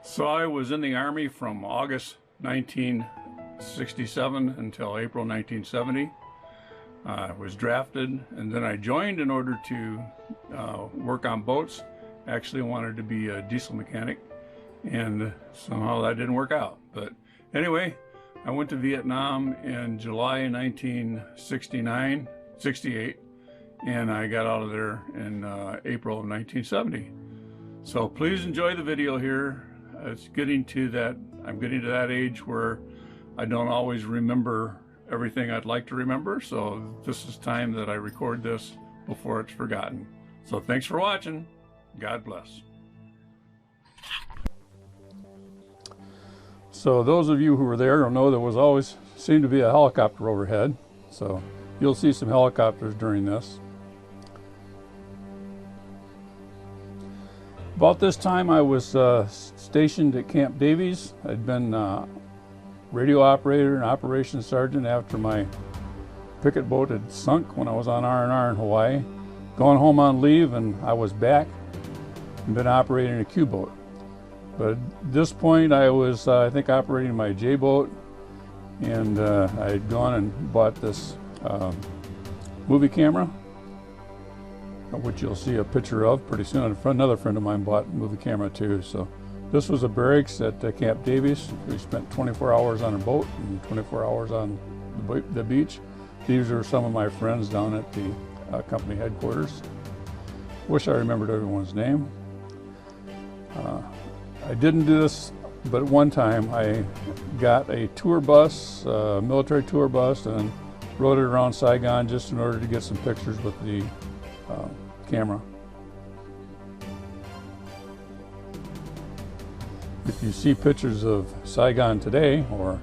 So I was in the Army from August 1967 until April 1970. I was drafted, and then I joined in order to work on boats. Actually wanted to be a diesel mechanic, and somehow that didn't work out. But anyway, I went to Vietnam in July 1968, and I got out of there in April of 1970. So please enjoy the video here. It's getting to that, I'm getting to that age where I don't always remember everything I'd like to remember, so this is time that I record this before it's forgotten. So thanks for watching. God bless. So those of you who were there will know there was always seemed to be a helicopter overhead, so you'll see some helicopters during this. About this time I was stationed at Camp Davies. I'd been radio operator and operations sergeant after my picket boat had sunk when I was on R&R in Hawaii. Going home on leave, and I was back and been operating a Q-boat. But at this point I was, I think, operating my J-boat, and I had gone and bought this movie camera, which you'll see a picture of pretty soon. Another friend of mine bought a movie camera too. So this was a barracks at Camp Davies. We spent 24 hours on a boat and 24 hours on the beach. These are some of my friends down at the company headquarters. Wish I remembered everyone's name. I didn't do this, but at one time I got a tour bus, a military tour bus, and rode it around Saigon just in order to get some pictures with the camera. If you see pictures of Saigon today, or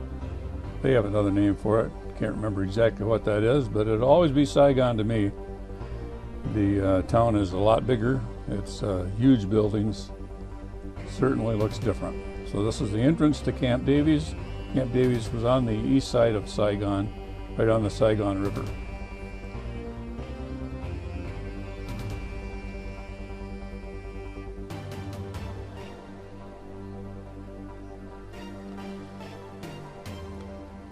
they have another name for it, can't remember exactly what that is, but it'll always be Saigon to me. The town is a lot bigger. It's huge buildings. Certainly looks different. So this is the entrance to Camp Davies. Camp Davies was on the east side of Saigon, right on the Saigon River.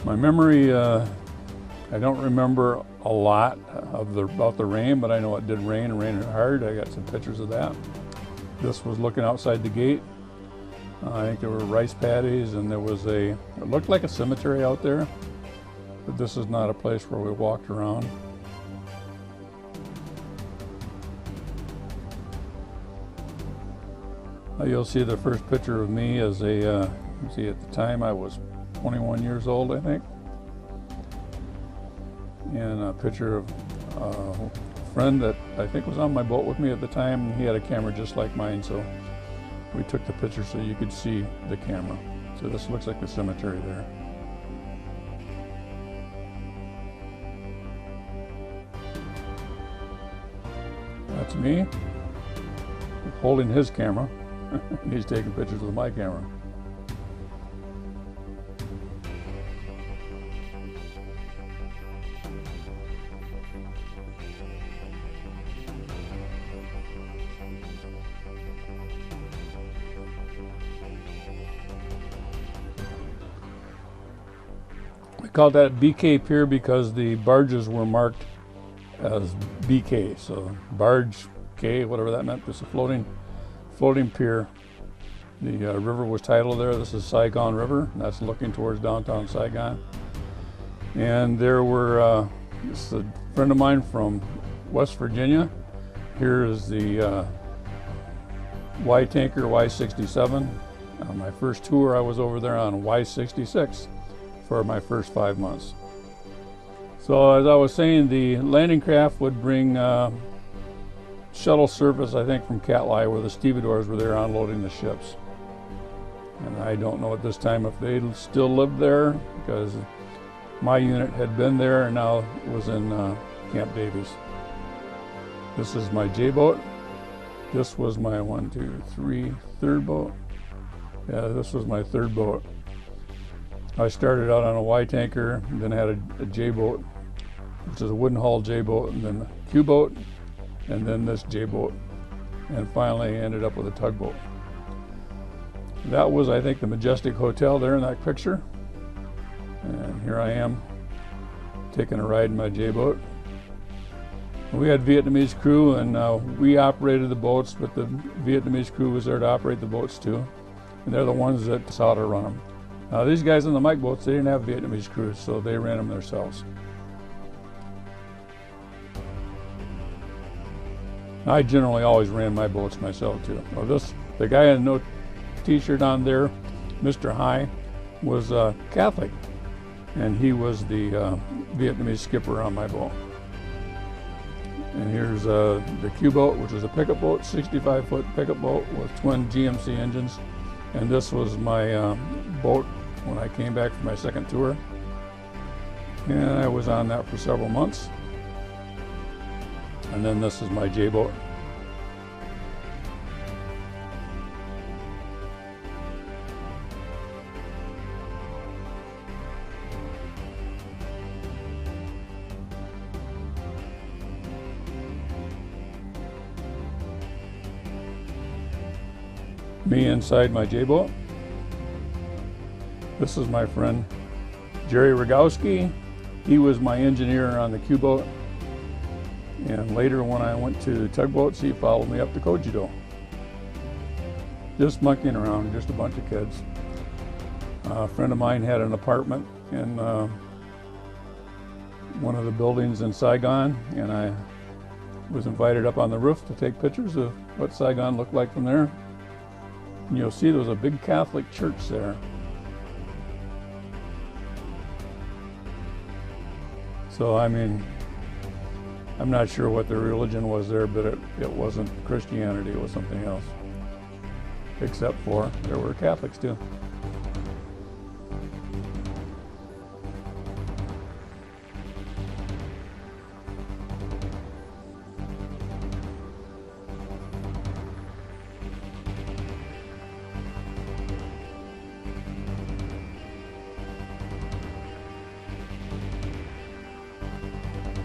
My memory, I don't remember a lot about the rain, but I know it did rain and rained hard. I got some pictures of that. This was looking outside the gate. I think there were rice paddies, and there was it looked like a cemetery out there, but this is not a place where we walked around. You'll see the first picture of me as a, see, at the time I was 21 years old, I think. And a picture of a friend that I think was on my boat with me at the time. He had a camera just like mine, so we took the picture so you could see the camera. So this looks like the cemetery there. That's me holding his camera. He's taking pictures with my camera. We called that BK Pier because the barges were marked as BK, so barge K, whatever that meant. This is a floating pier. The river was titled there. This is Saigon River. That's looking towards downtown Saigon. And there were, this is a friend of mine from West Virginia. Here is the Y tanker Y67. On my first tour, I was over there on Y66 for my first 5 months. So as I was saying, the landing craft would bring shuttle service, I think, from Catly, where the stevedores were there unloading the ships. And I don't know at this time if they still lived there, because my unit had been there and now it was in Camp Davies. This is my J-boat. This was my third boat. Yeah, this was my third boat. I started out on a Y tanker, then had a J-boat, which is a wooden hull J-boat, and then a Q-boat, and then this J-boat, and finally ended up with a tugboat. That was, I think, the Majestic Hotel there in that picture. And here I am taking a ride in my J-boat. We had Vietnamese crew, and we operated the boats, but the Vietnamese crew was there to operate the boats too. And they're the ones that saw how to run them. These guys on the Mike boats, they didn't have Vietnamese crews, so they ran them themselves. I generally always ran my boats myself too. Well, the guy in no t-shirt on there, Mr. High, was Catholic, and he was the Vietnamese skipper on my boat. And here's the Q boat, which is a pickup boat, 65-foot pickup boat with twin GMC engines. And this was my boat when I came back from my second tour. And I was on that for several months. And then this is my J boat. Me inside my J-boat. This is my friend Jerry Rogowski. He was my engineer on the Q boat, and later when I went to tugboats, he followed me up to Cogido. Just monkeying around, just a bunch of kids. A friend of mine had an apartment in one of the buildings in Saigon, and I was invited up on the roof to take pictures of what Saigon looked like from there. And you'll see there was a big Catholic church there. So, I mean, I'm not sure what the religion was there, but it wasn't Christianity, it was something else. Except for there were Catholics too.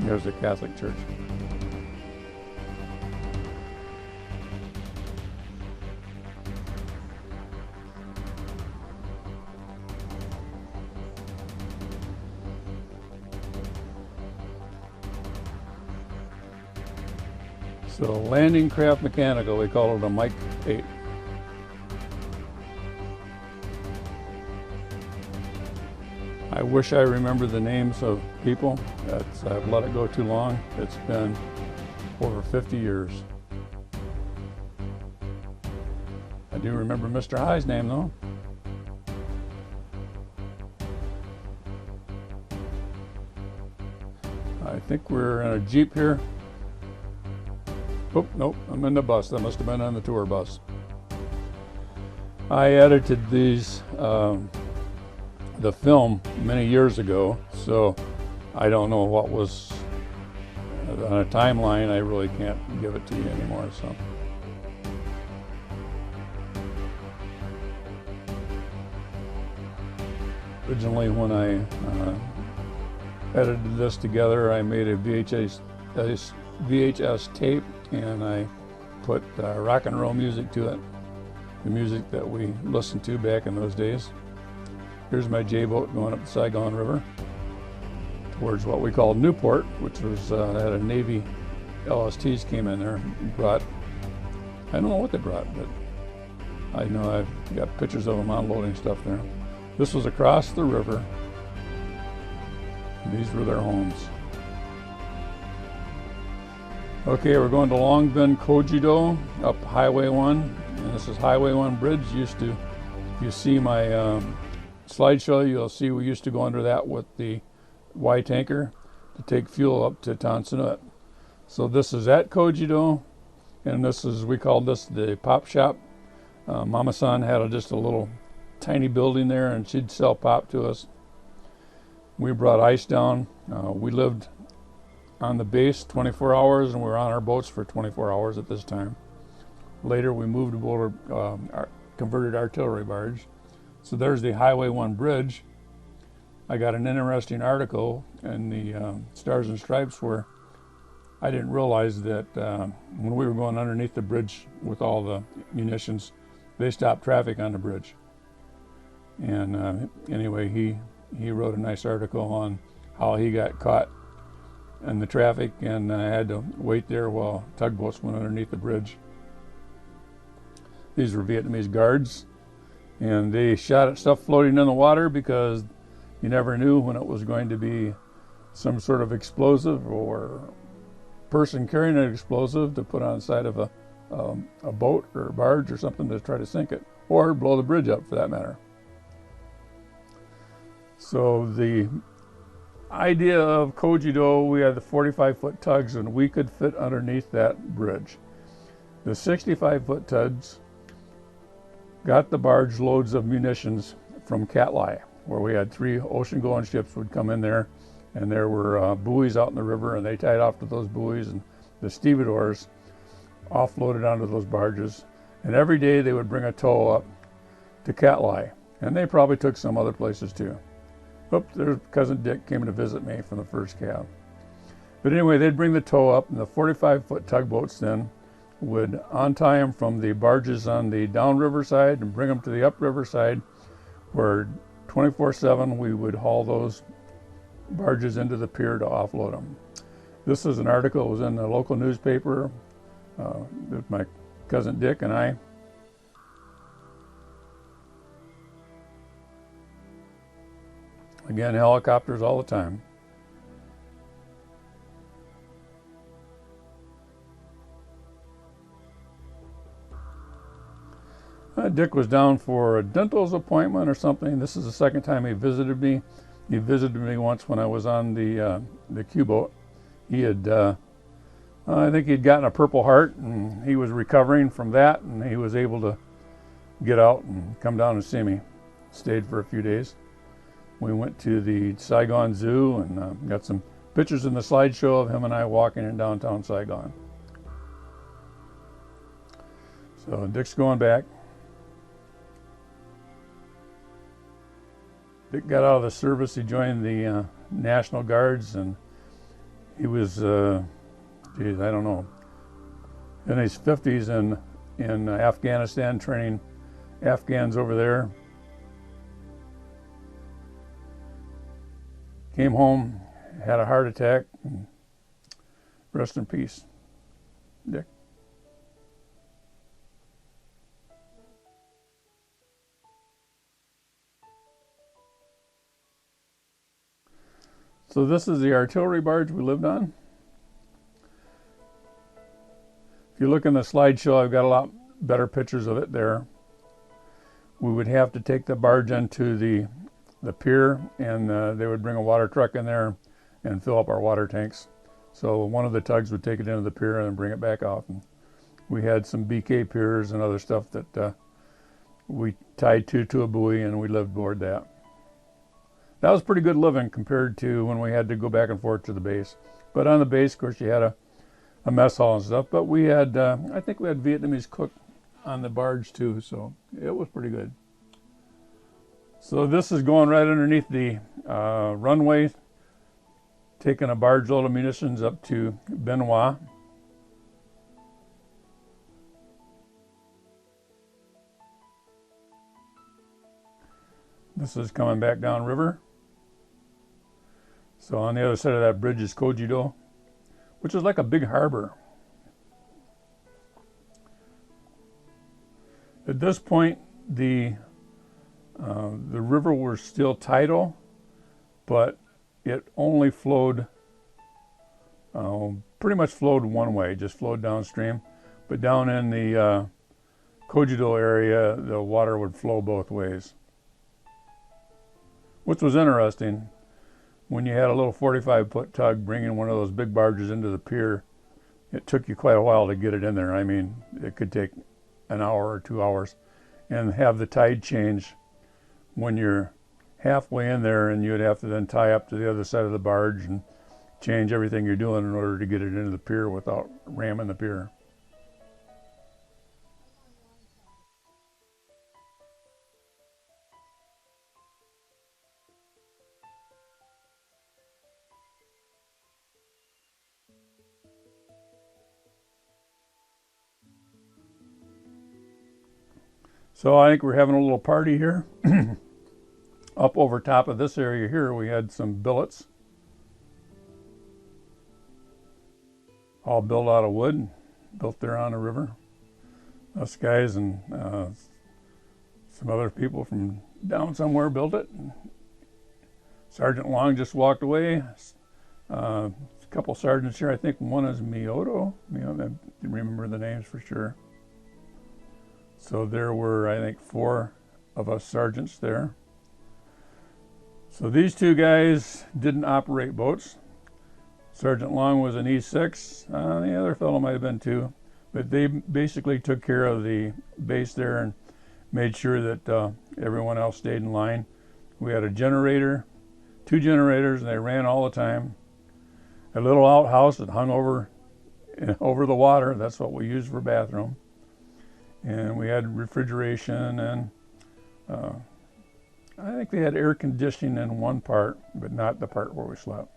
There's the Catholic Church. So landing craft mechanical, we call it a Mike 8. I wish I remember the names of people. I've let it go too long. It's been over 50 years. I do remember Mr. High's name though. I think we're in a Jeep here. Oh, nope, I'm in the bus. That must have been on the tour bus. I edited these the film many years ago, so I don't know what was on a timeline. I really can't give it to you anymore. So originally when I edited this together, I made a VHS tape, and I put rock and roll music to it, the music that we listened to back in those days. Here's my J-boat going up the Saigon River towards what we called Newport, which was had a Navy LSTs came in there and brought, I don't know what they brought, but I know I've got pictures of them unloading stuff there. This was across the river. These were their homes. Okay, we're going to Long Binh, Cogido, up Highway 1, and this is Highway 1 bridge. If you see my slideshow, you'll see we used to go under that with the Y tanker to take fuel up to Tan Son Nhut. So this is at Cogido, and this is, we called this the pop shop. Mama San had just a little tiny building there, and she'd sell pop to us. We brought ice down. We lived on the base 24 hours, and we were on our boats for 24 hours at this time. Later we moved aboard our converted artillery barge. So there's the Highway 1 bridge. I got an interesting article in the Stars and Stripes where I didn't realize that when we were going underneath the bridge with all the munitions, they stopped traffic on the bridge. And anyway, he wrote a nice article on how he got caught in the traffic and had to wait there while tugboats went underneath the bridge. These were Vietnamese guards, and they shot at stuff floating in the water because you never knew when it was going to be some sort of explosive or person carrying an explosive to put on the side of a boat or a barge or something to try to sink it, or blow the bridge up for that matter. So the idea of Cogido, we had the 45-foot tugs and we could fit underneath that bridge. The 65-foot tugs got the barge loads of munitions from Catlai, where we had 3 ocean-going ships would come in there, and there were buoys out in the river, and they tied off to those buoys, and the stevedores offloaded onto those barges. And every day they would bring a tow up to Catlai, and they probably took some other places too. Oop, there's Cousin Dick came to visit me from the first cab. But anyway, they'd bring the tow up, and the 45-foot tugboats then would untie them from the barges on the downriver side and bring them to the upriver side, where 24/7 we would haul those barges into the pier to offload them. This is an article that was in the local newspaper with my cousin Dick and I. Again, helicopters all the time. Dick was down for a dental's appointment or something. This is the second time he visited me. He visited me once when I was on the Q-boat. He had, I think he'd gotten a Purple Heart, and he was recovering from that, and he was able to get out and come down and see me. Stayed for a few days. We went to the Saigon Zoo and got some pictures in the slideshow of him and I walking in downtown Saigon. So Dick's going back. Dick got out of the service. He joined the National Guards, and he was, I don't know, in his 50s in Afghanistan, training Afghans over there. Came home, had a heart attack, and rest in peace, Dick. So this is the artillery barge we lived on. If you look in the slideshow, I've got a lot better pictures of it there. We would have to take the barge into the pier, and they would bring a water truck in there and fill up our water tanks. So one of the tugs would take it into the pier and bring it back off. And we had some BK piers and other stuff that we tied to a buoy, and we lived aboard that. That was pretty good living compared to when we had to go back and forth to the base. But on the base, of course, you had a mess hall and stuff. But we had, I think we had Vietnamese cook on the barge too, so it was pretty good. So this is going right underneath the runway, taking a barge load of munitions up to Binh. This is coming back downriver. So on the other side of that bridge is Cogido, which is like a big harbor. At this point, the river was still tidal, but it only flowed, pretty much flowed one way, just flowed downstream. But down in the Cogido area, the water would flow both ways, which was interesting. When you had a little 45-foot tug bringing one of those big barges into the pier, it took you quite a while to get it in there. I mean, it could take an hour or 2 hours, and have the tide change when you're halfway in there, and you'd have to then tie up to the other side of the barge and change everything you're doing in order to get it into the pier without ramming the pier. So I think we're having a little party here. Up over top of this area here, we had some billets, all built out of wood, built there on the river. Us guys and some other people from down somewhere built it. Sergeant Long just walked away. A couple sergeants here. I think one is Mioto. I didn't remember the names for sure. So there were, I think, 4 of us sergeants there. So these 2 guys didn't operate boats. Sergeant Long was an E6. The other fellow might have been too. But they basically took care of the base there and made sure that everyone else stayed in line. We had a generator, 2 generators, and they ran all the time. A little outhouse that hung over the water. That's what we used for bathroom. And we had refrigeration, and I think they had air conditioning in one part, but not the part where we slept.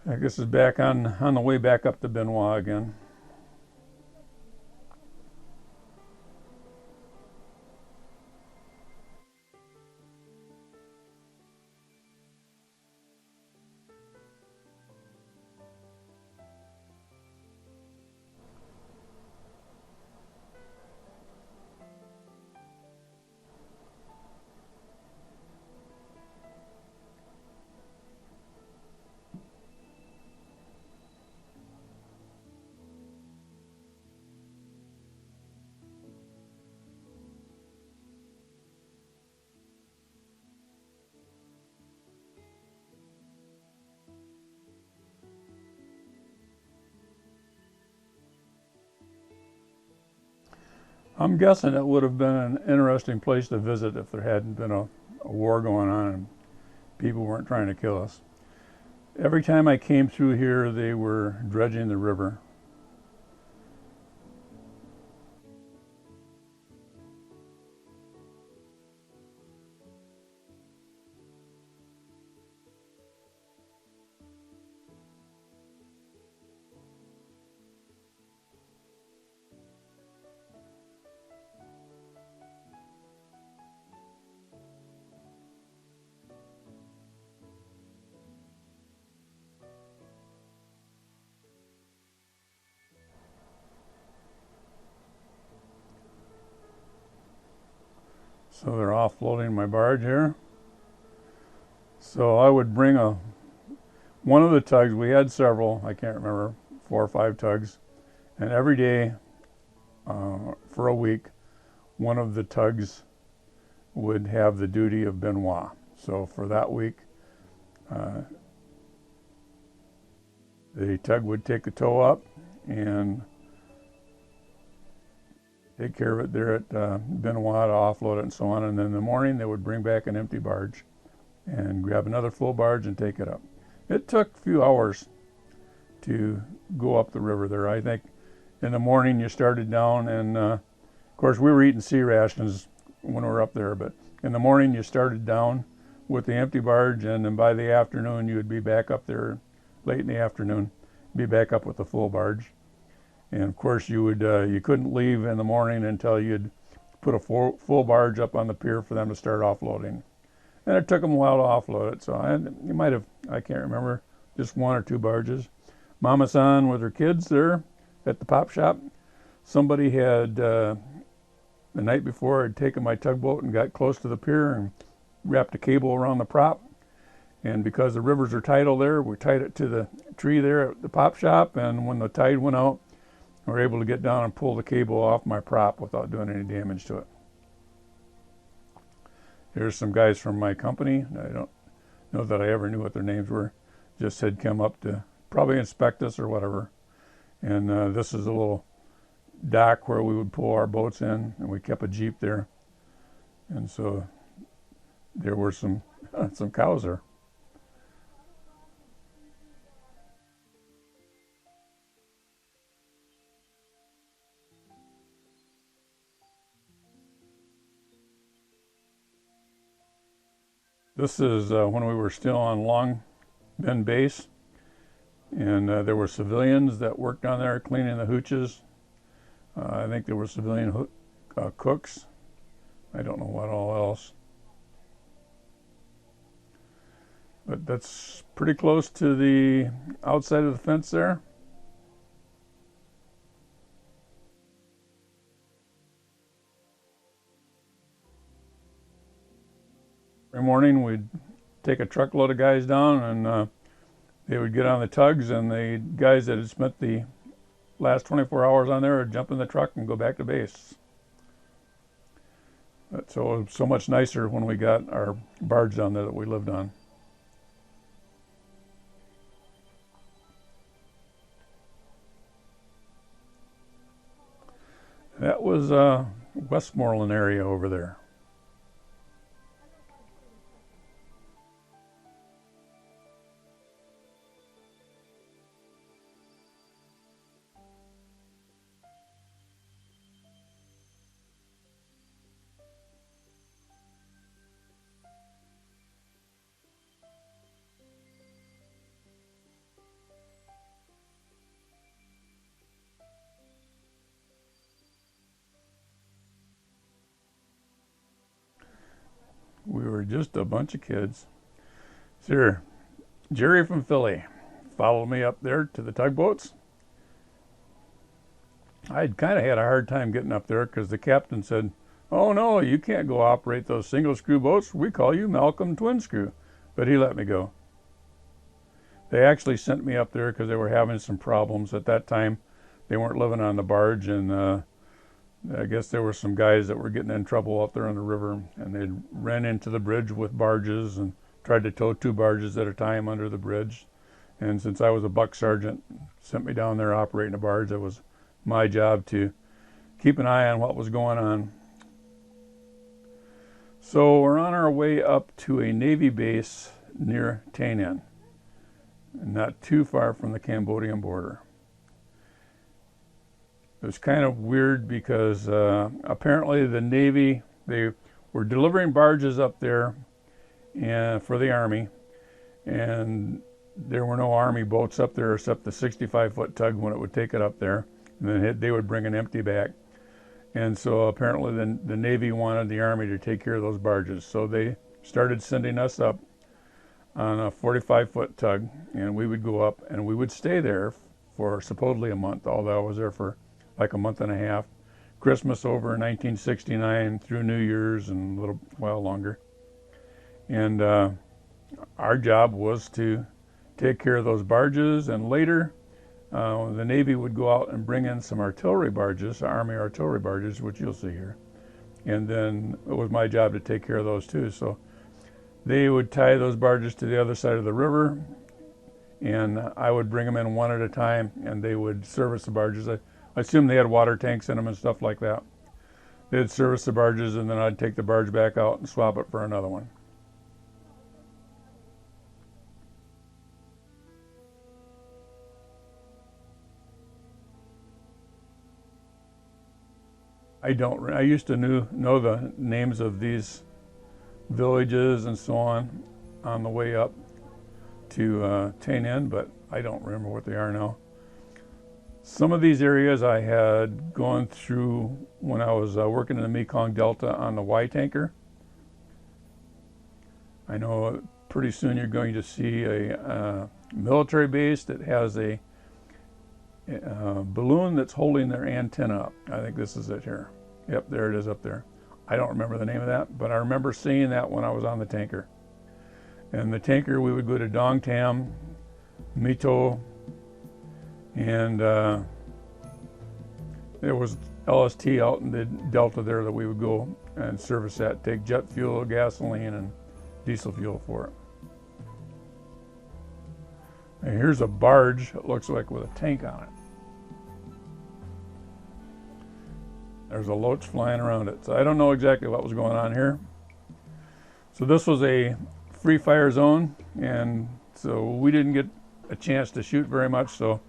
I guess it's back on the way back up to Benoit again. I'm guessing it would have been an interesting place to visit if there hadn't been a war going on and people weren't trying to kill us. Every time I came through here, they were dredging the river. So they're offloading my barge here. So I would bring one of the tugs. We had several, I can't remember, 4 or 5 tugs. And every day for a week, one of the tugs would have the duty of Benoit. So for that week, the tug would take the tow up and take care of it there at Benoit to offload it and so on. And then in the morning, they would bring back an empty barge and grab another full barge and take it up. It took a few hours to go up the river there. I think in the morning you started down, and of course we were eating sea rations when we were up there, but in the morning you started down with the empty barge, and then by the afternoon you would be back up there, late in the afternoon, be back up with the full barge. And of course you couldn't leave in the morning until you'd put a full barge up on the pier for them to start offloading. And it took them a while to offload it, so you might have, I can't remember, just 1 or 2 barges. Mama-san with her kids there at the pop shop. Somebody had, the night before, had taken my tugboat and got close to the pier and wrapped a cable around the prop. And because the rivers are tidal there, we tied it to the tree there at the pop shop, and when the tide went out, we were able to get down and pull the cable off my prop without doing any damage to it. Here's some guys from my company. I don't know that I ever knew what their names were. Just had come up to probably inspect us or whatever. And this is a little dock where we would pull our boats in, and we kept a Jeep there. And so there were some cows there. This is when we were still on Long Binh base, and there were civilians that worked on there cleaning the hooches. I think there were civilian cooks. I don't know what all else. But that's pretty close to the outside of the fence there. Every morning we'd take a truckload of guys down, and they would get on the tugs, and the guys that had spent the last 24 hours on there would jump in the truck and go back to base. So it was so much nicer when we got our barge down there that we lived on. That was Westmoreland area over there. We were just a bunch of kids. Sir, Jerry from Philly followed me up there to the tugboats. I'd kind of had a hard time getting up there because the captain said, "Oh no, you can't go operate those single screw boats. We call you Malcolm Twin Screw." But he let me go. They actually sent me up there because they were having some problems. At that time, they weren't living on the barge, and I guess there were some guys that were getting in trouble out there on the river, and they'd ran into the bridge with barges and tried to tow 2 barges at a time under the bridge. And since I was a buck sergeant, sent me down there operating a barge. It was my job to keep an eye on what was going on. So we're on our way up to a Navy base near Tay Ninh, not too far from the Cambodian border. It was kind of weird because apparently the Navy, they were delivering barges up there and for the Army, and there were no Army boats up there except the 65-foot tug when it would take it up there, and then they would bring an empty back. And so apparently the Navy wanted the Army to take care of those barges, so they started sending us up on a 45-foot tug, and we would go up and we would stay there for supposedly a month, although I was there for like a month and a half. Christmas over in 1969 through New Year's and a little while longer. And our job was to take care of those barges, and later the Navy would go out and bring in some artillery barges, Army artillery barges, which you'll see here. And then it was my job to take care of those too. So they would tie those barges to the other side of the river, and I would bring them in one at a time, and they would service the barges. I assume they had water tanks in them and stuff like that. They'd service the barges, and then I'd take the barge back out and swap it for another one. I used to know the names of these villages and so on the way up to Tay Ninh, but I don't remember what they are now. Some of these areas I had gone through when I was working in the Mekong Delta on the Y tanker. I know pretty soon you're going to see a military base that has a balloon that's holding their antenna up. I think this is it here. Yep, there it is up there. I don't remember the name of that, but I remember seeing that when I was on the tanker. And the tanker, we would go to Dong Tam, Mito, and there was LST out in the Delta there that we would go and service that, take jet fuel, gasoline, and diesel fuel for it. And here's a barge, it looks like, with a tank on it. There's a loach flying around it. So I don't know exactly what was going on here. So this was a free fire zone, and so we didn't get a chance to shoot very much, so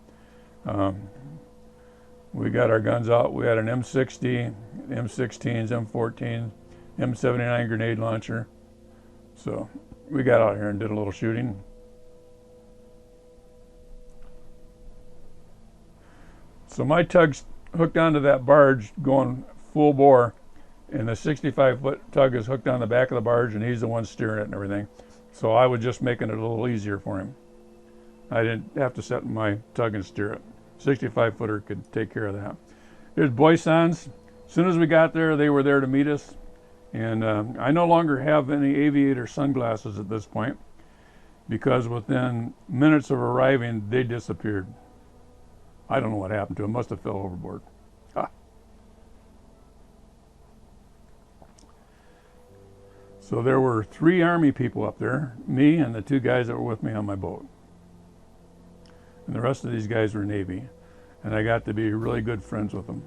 we got our guns out. We had an M60, M16s, M14s, M79 grenade launcher. So we got out here and did a little shooting. So my tug's hooked onto that barge going full bore, and the 65-foot tug is hooked on the back of the barge, and he's the one steering it and everything. So I was just making it a little easier for him. I didn't have to set my tug and steer it. 65-footer could take care of that. There's Boisons. As soon as we got there, they were there to meet us. And I no longer have any aviator sunglasses at this point, because within minutes of arriving, they disappeared. I don't know what happened to them. Must have fell overboard. Ah. So there were 3 Army people up there, me and the 2 guys that were with me on my boat. And the rest of these guys were Navy. And I got to be really good friends with them.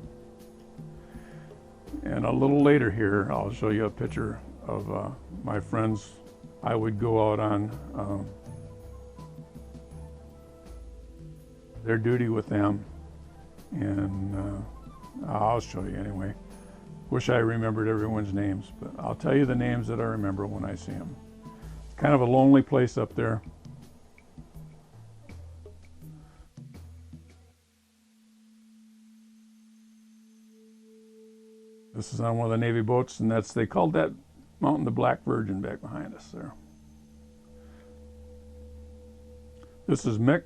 And a little later here, I'll show you a picture of my friends. I would go out on their duty with them, and I'll show you anyway. Wish I remembered everyone's names, but I'll tell you the names that I remember when I see them. It's kind of a lonely place up there. This is on one of the Navy boats, and they called that mountain the Black Virgin back behind us there. This is Mick.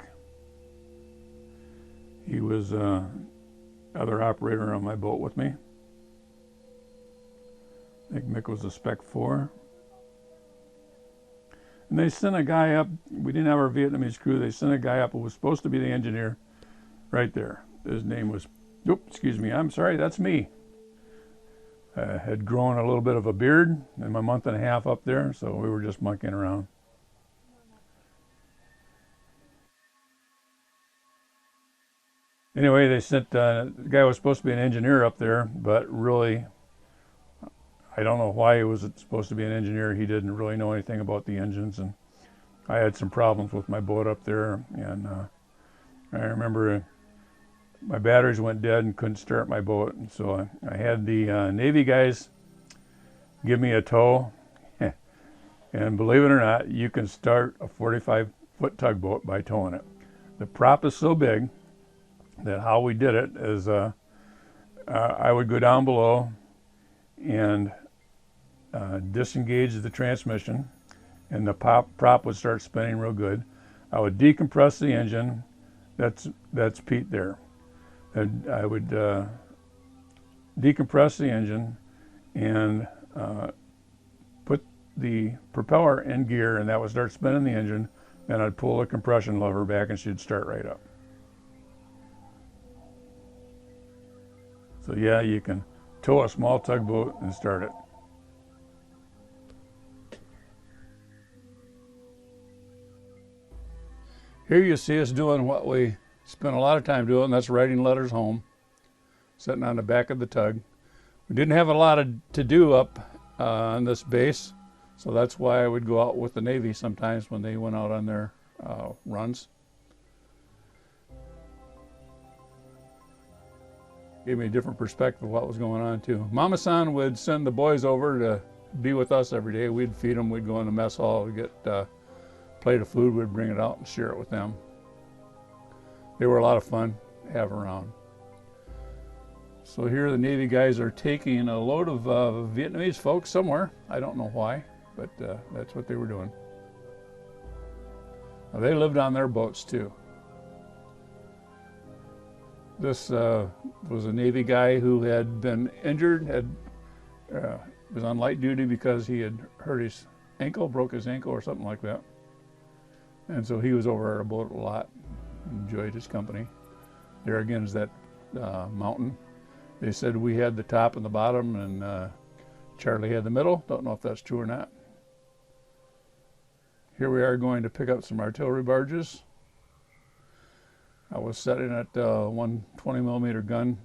He was other operator on my boat with me. I think Mick was a Spec 4. And they sent a guy up. We didn't have our Vietnamese crew. They sent a guy up who was supposed to be the engineer right there. His name was, excuse me, I'm sorry, that's me. Had grown a little bit of a beard in my month and a half up there, so we were just monkeying around. Anyway, they sent the guy was supposed to be an engineer up there, but really, I don't know why he was supposed to be an engineer. He didn't really know anything about the engines, and I had some problems with my boat up there, and I remember my batteries went dead and couldn't start my boat, and so I had the Navy guys give me a tow. And believe it or not, you can start a 45-foot tugboat by towing it. The prop is so big that how we did it is I would go down below and disengage the transmission, and the prop would start spinning real good. I would decompress the engine. That's Pete there. And I would decompress the engine and put the propeller in gear, and that would start spinning the engine. Then I'd pull the compression lever back and she'd start right up. So yeah, you can tow a small tugboat and start it. Here you see us doing what we spent a lot of time doing, that's writing letters home, sitting on the back of the tug. We didn't have a lot to do up on this base, so that's why I would go out with the Navy sometimes when they went out on their runs. Gave me a different perspective of what was going on too. Mama-san would send the boys over to be with us every day. We'd feed them, we'd go in the mess hall, we'd get a plate of food, we'd bring it out and share it with them. They were a lot of fun to have around. So here the Navy guys are taking a load of Vietnamese folks somewhere. I don't know why, but that's what they were doing. Now, they lived on their boats too. This was a Navy guy who had been injured, was on light duty because he had hurt his ankle, broke his ankle or something like that. And so he was over at our boat a lot. Enjoyed his company. There again is that mountain. They said we had the top and the bottom, and Charlie had the middle. Don't know if that's true or not. Here we are going to pick up some artillery barges. I was setting at one 20mm gun.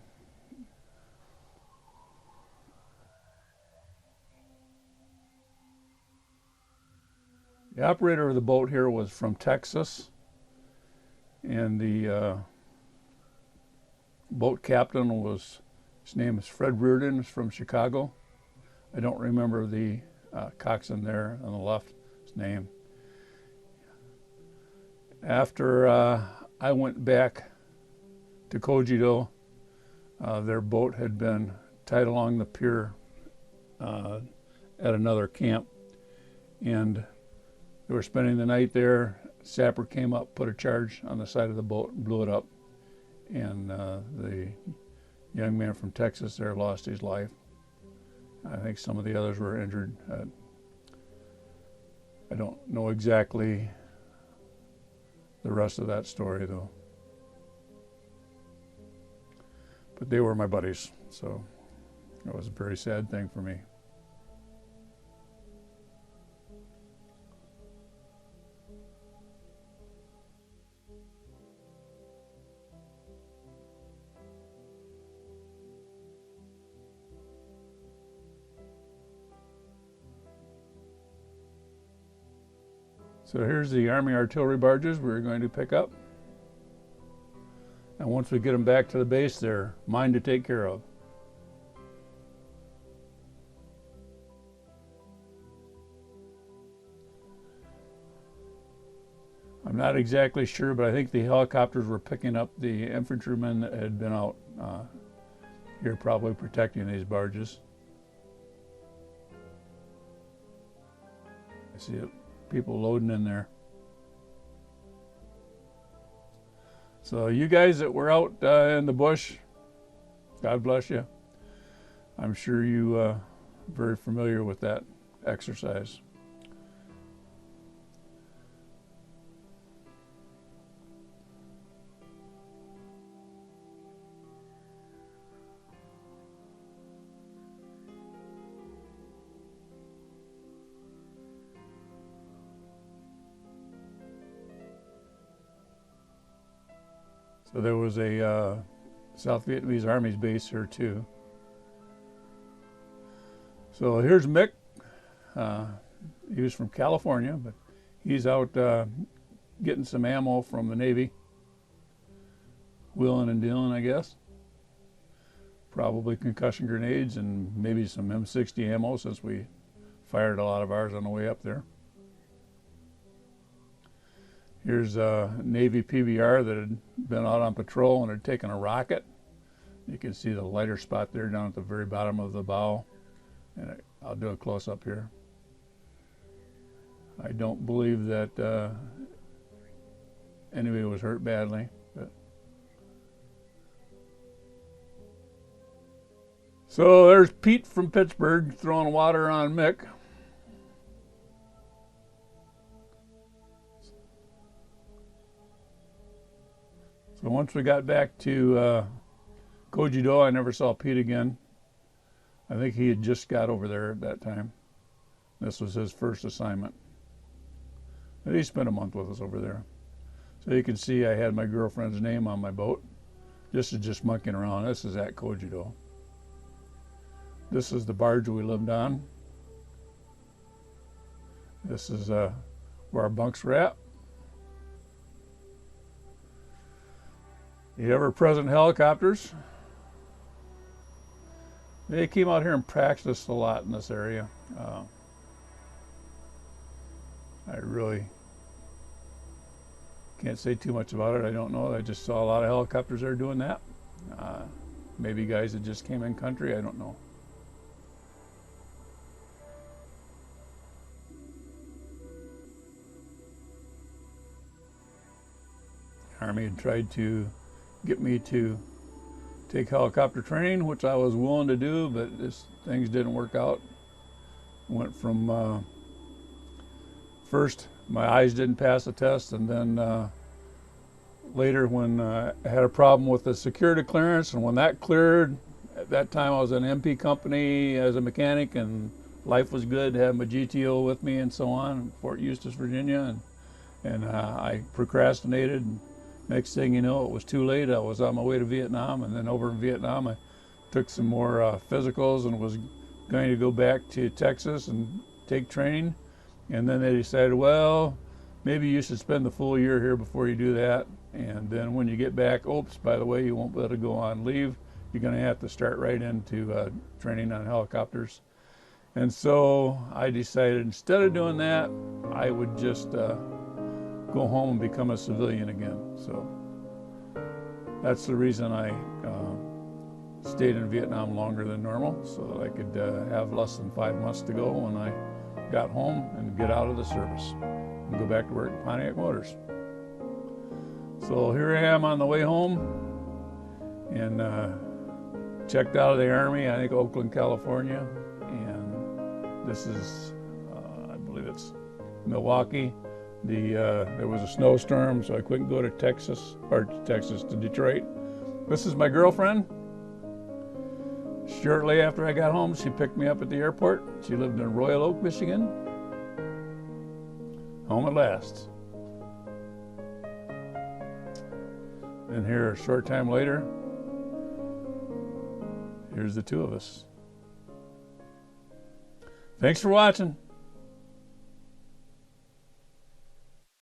The operator of the boat here was from Texas, and the boat captain his name is Fred Reardon, from Chicago. I don't remember the coxswain there on the left. His name. After I went back to Cogido, their boat had been tied along the pier at another camp, and they were spending the night there. Sapper came up, put a charge on the side of the boat, and blew it up, and the young man from Texas there lost his life. I think some of the others were injured. I don't know exactly the rest of that story, though. But they were my buddies, so it was a very sad thing for me. So here's the Army artillery barges we're going to pick up. And once we get them back to the base, they're mine to take care of. I'm not exactly sure, but I think the helicopters were picking up the infantrymen that had been out here probably protecting these barges. I see people loading in there. So you guys that were out in the bush, God bless you. I'm sure you are very familiar with that exercise. So there was a South Vietnamese Army's base here too. So here's Mick. He was from California, but he's out getting some ammo from the Navy. Wheeling and dealing, I guess. Probably concussion grenades and maybe some M60 ammo, since we fired a lot of ours on the way up there. Here's a Navy PBR that had been out on patrol and had taken a rocket. You can see the lighter spot there down at the very bottom of the bow. And I'll do a close-up here. I don't believe that anybody was hurt badly. But. So there's Pete from Pittsburgh throwing water on Mick. So once we got back to Cogido, I never saw Pete again. I think he had just got over there at that time. This was his first assignment. And he spent a month with us over there. So you can see I had my girlfriend's name on my boat. This is just monkeying around. This is at Cogido. This is the barge we lived on. This is where our bunks were at. The ever-present helicopters. They came out here and practiced a lot in this area. I really can't say too much about it. I don't know. I just saw a lot of helicopters there doing that. Maybe guys that just came in country. I don't know. The Army had tried to get me to take helicopter training, which I was willing to do, but things didn't work out. Went from first my eyes didn't pass the test, and then later when I had a problem with the security clearance, and when that cleared, at that time I was in an MP company as a mechanic, and life was good, had my GTO with me and so on, in Fort Eustis, Virginia, and I procrastinated. And next thing you know, it was too late. I was on my way to Vietnam, and then over in Vietnam I took some more physicals and was going to go back to Texas and take training. And then they decided, well, maybe you should spend the full year here before you do that. And then when you get back, oops, by the way, you won't be able to go on leave. You're going to have to start right into training on helicopters. And so I decided instead of doing that, I would just go home and become a civilian again. So that's the reason I stayed in Vietnam longer than normal, so that I could have less than 5 months to go when I got home and get out of the service and go back to work at Pontiac Motors. So here I am on the way home, and checked out of the Army, I think Oakland, California, and this is, I believe it's Milwaukee. There was a snowstorm, so I couldn't go to to Detroit. This is my girlfriend. Shortly after I got home, she picked me up at the airport. She lived in Royal Oak, Michigan. Home at last. And here, a short time later, here's the two of us. Thanks for watching.